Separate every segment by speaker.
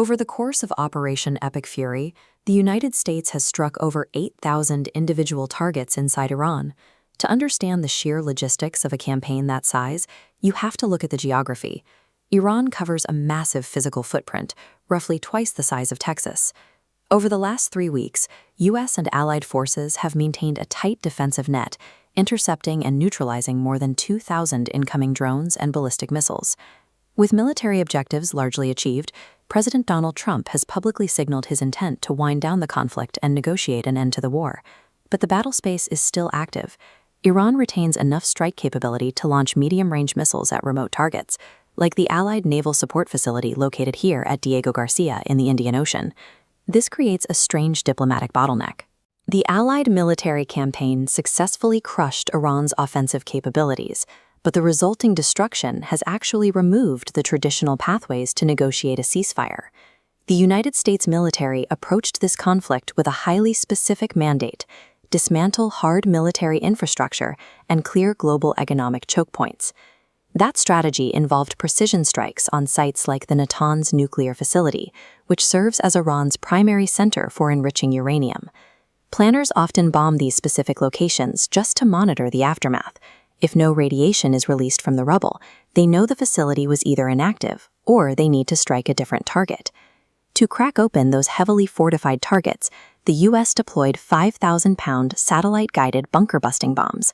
Speaker 1: Over the course of Operation Epic Fury, the United States has struck over 8,000 individual targets inside Iran. To understand the sheer logistics of a campaign that size, you have to look at the geography. Iran covers a massive physical footprint, roughly twice the size of Texas. Over the last 3 weeks, U.S. and allied forces have maintained a tight defensive net, intercepting and neutralizing more than 2,000 incoming drones and ballistic missiles. With military objectives largely achieved, President Donald Trump has publicly signaled his intent to wind down the conflict and negotiate an end to the war. But the battle space is still active. Iran retains enough strike capability to launch medium-range missiles at remote targets, like the Allied Naval Support Facility located here at Diego Garcia in the Indian Ocean. This creates a strange diplomatic bottleneck. The Allied military campaign successfully crushed Iran's offensive capabilities, but the resulting destruction has actually removed the traditional pathways to negotiate a ceasefire. The United States military approached this conflict with a highly specific mandate: dismantle hard military infrastructure and clear global economic choke points. That strategy involved precision strikes on sites like the Natanz nuclear facility, which serves as Iran's primary center for enriching uranium. Planners often bomb these specific locations just to monitor the aftermath. If no radiation is released from the rubble, they know the facility was either inactive or they need to strike a different target. To crack open those heavily fortified targets, the U.S. deployed 5,000-pound satellite-guided bunker-busting bombs.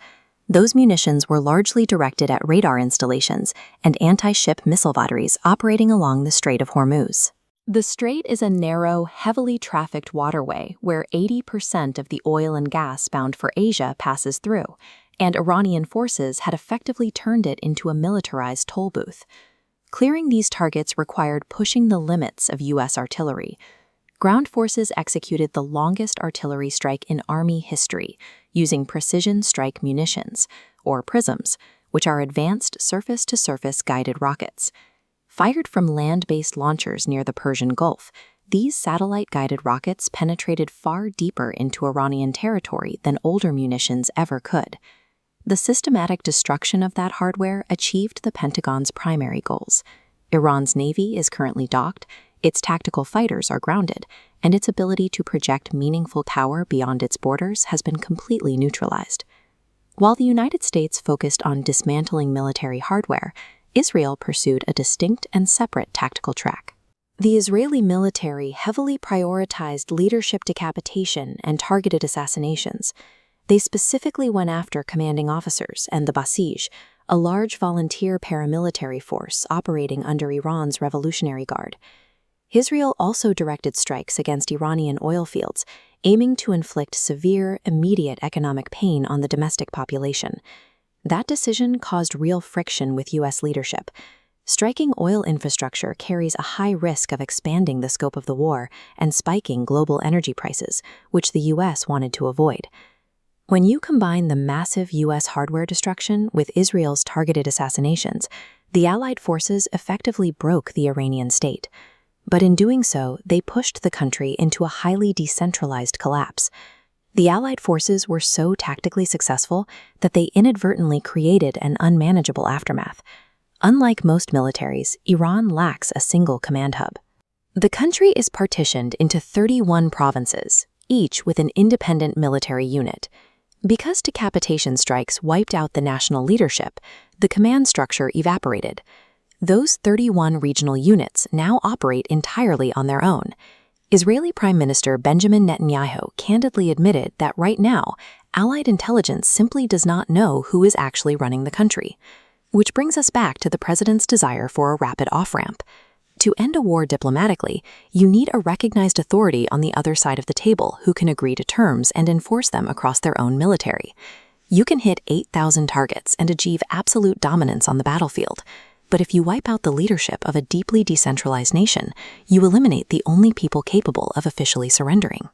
Speaker 1: Those munitions were largely directed at radar installations and anti-ship missile batteries operating along the Strait of Hormuz. The strait is a narrow, heavily trafficked waterway where 80% of the oil and gas bound for Asia passes through, and Iranian forces had effectively turned it into a militarized toll booth. Clearing these targets required pushing the limits of U.S. artillery. Ground forces executed the longest artillery strike in Army history, using precision strike munitions, or PRISMs, which are advanced surface-to-surface guided rockets. Fired from land-based launchers near the Persian Gulf, these satellite-guided rockets penetrated far deeper into Iranian territory than older munitions ever could. The systematic destruction of that hardware achieved the Pentagon's primary goals. Iran's navy is currently docked, its tactical fighters are grounded, and its ability to project meaningful power beyond its borders has been completely neutralized. While the United States focused on dismantling military hardware, Israel pursued a distinct and separate tactical track. The Israeli military heavily prioritized leadership decapitation and targeted assassinations. They specifically went after commanding officers and the Basij, a large volunteer paramilitary force operating under Iran's Revolutionary Guard. Israel also directed strikes against Iranian oil fields, aiming to inflict severe, immediate economic pain on the domestic population. That decision caused real friction with U.S. leadership. Striking oil infrastructure carries a high risk of expanding the scope of the war and spiking global energy prices, which the U.S. wanted to avoid. When you combine the massive U.S. hardware destruction with Israel's targeted assassinations, the Allied forces effectively broke the Iranian state. But in doing so, they pushed the country into a highly decentralized collapse. The Allied forces were so tactically successful that they inadvertently created an unmanageable aftermath. Unlike most militaries, Iran lacks a single command hub. The country is partitioned into 31 provinces, each with an independent military unit. Because decapitation strikes wiped out the national leadership, the command structure evaporated. Those 31 regional units now operate entirely on their own. Israeli Prime Minister Benjamin Netanyahu candidly admitted that right now, Allied intelligence simply does not know who is actually running the country. Which brings us back to the president's desire for a rapid off-ramp. To end a war diplomatically, you need a recognized authority on the other side of the table who can agree to terms and enforce them across their own military. You can hit 8,000 targets and achieve absolute dominance on the battlefield. But if you wipe out the leadership of a deeply decentralized nation, you eliminate the only people capable of officially surrendering.